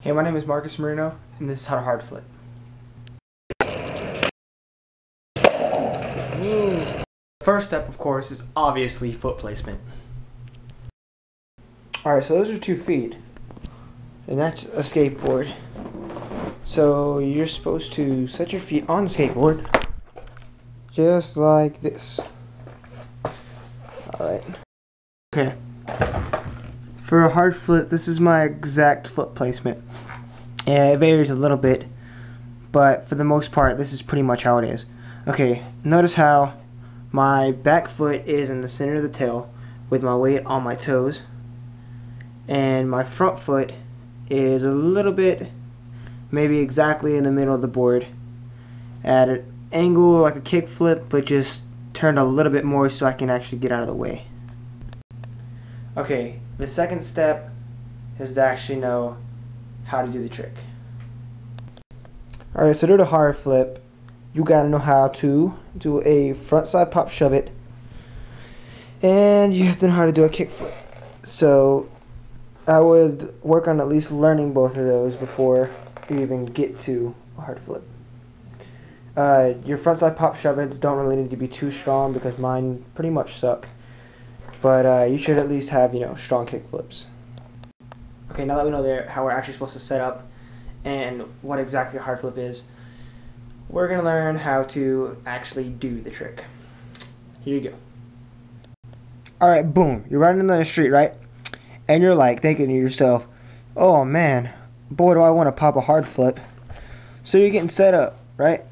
Hey, my name is Marino, and this is how to hard flip. First step, of course, is obviously foot placement. Alright, so those are 2 feet, and that's a skateboard. So you're supposed to set your feet on the skateboard, just like this. Alright. Okay. For a hard flip, this is my exact foot placement. Yeah, it varies a little bit, but for the most part, this is pretty much how it is. Okay, notice how my back foot is in the center of the tail with my weight on my toes, and my front foot is a little bit, maybe exactly in the middle of the board at an angle like a kick flip, but just turned a little bit more so I can actually get out of the way. Okay, the second step is to actually know how to do the trick. Alright, so to do the hard flip, you gotta know how to do a front side pop shove it, and you have to know how to do a kick flip. So I would work on at least learning both of those before you even get to a hard flip. Your front side pop shove its don't really need to be too strong because mine pretty much suck. But you should at least have, strong kick flips. Okay, now that we know how we're actually supposed to set up and what exactly a hard flip is, we're going to learn how to actually do the trick. Here you go. Alright, boom. You're riding down the street, right? And you're like thinking to yourself, oh man, boy do I want to pop a hard flip. So you're getting set up, right?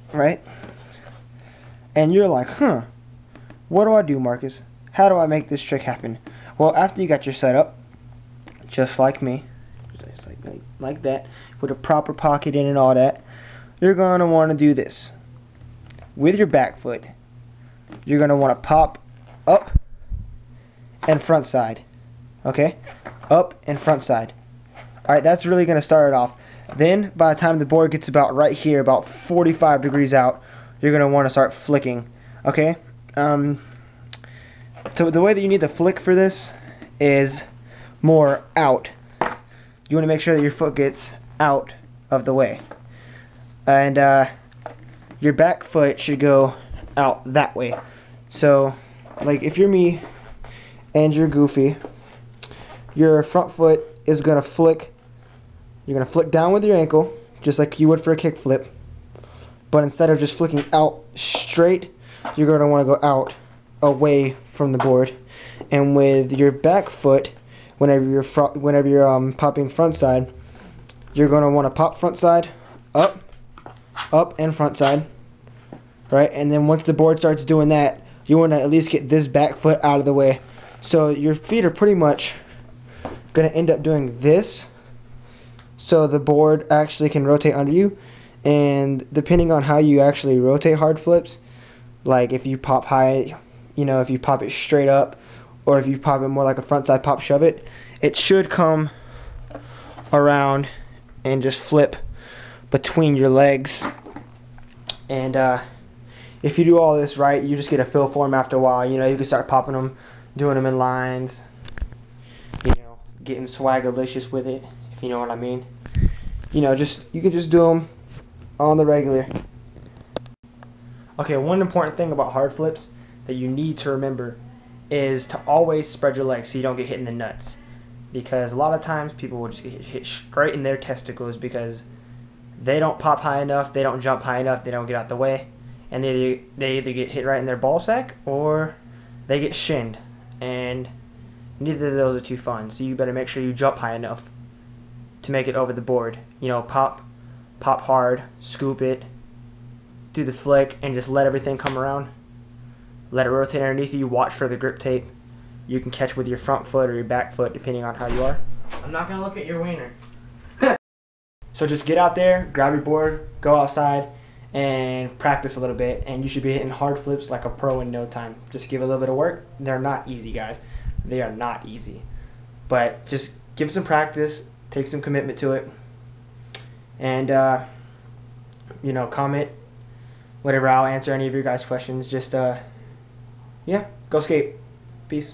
And you're like, what do I do, Marcus? How do I make this trick happen? Well, after you got your setup, just like me, just like that, with a proper pocket in and all that, you're going to want to do this. With your back foot, you're going to want to pop up and front side. Okay? Up and front side. Alright, that's really going to start it off. Then, by the time the board gets about right here, about 45 degrees out, you're going to want to start flicking. Okay? So the way that you need to flick for this is more out. You want to make sure that your foot gets out of the way. And your back foot should go out that way. So, like if you're me and you're Goofy, your front foot is going to flick. You're going to flick down with your ankle, just like you would for a kick flip. But instead of just flicking out straight, you're going to want to go out away from the board. And with your back foot, whenever you're popping front side, you're going to want to pop front side, up and front side, right? And then once the board starts doing that, you want to at least get this back foot out of the way. So your feet are pretty much going to end up doing this, so the board actually can rotate under you. And depending on how you actually rotate hard flips, like if you pop high, if you pop it straight up, or if you pop it more like a front side pop shove it, it should come around and just flip between your legs. And if you do all this right, you just get a feel for them after a while. You can start popping them, doing them in lines, getting swagalicious with it, if you know what I mean. You can just do them on the regular. Okay, one important thing about hard flips that you need to remember is to always spread your legs so you don't get hit in the nuts. Because a lot of times people will just get hit straight in their testicles because they don't pop high enough, they don't jump high enough, they don't get out the way, and they either get hit right in their ball sack or they get shinned. And neither of those are too fun, so you better make sure you jump high enough to make it over the board. Pop hard, scoop it, do the flick, and just let everything come around. Let it rotate underneath you. Watch for the grip tape. You can catch with your front foot or your back foot, depending on how you are. I'm not going to look at your wiener. So just get out there, grab your board, go outside, and practice a little bit, and you should be hitting hard flips like a pro in no time. Just give it a little bit of work. They're not easy, guys. They are not easy. But just give it some practice, take some commitment to it, and comment, whatever. I'll answer any of your guys' questions. Just yeah, go skate. Peace.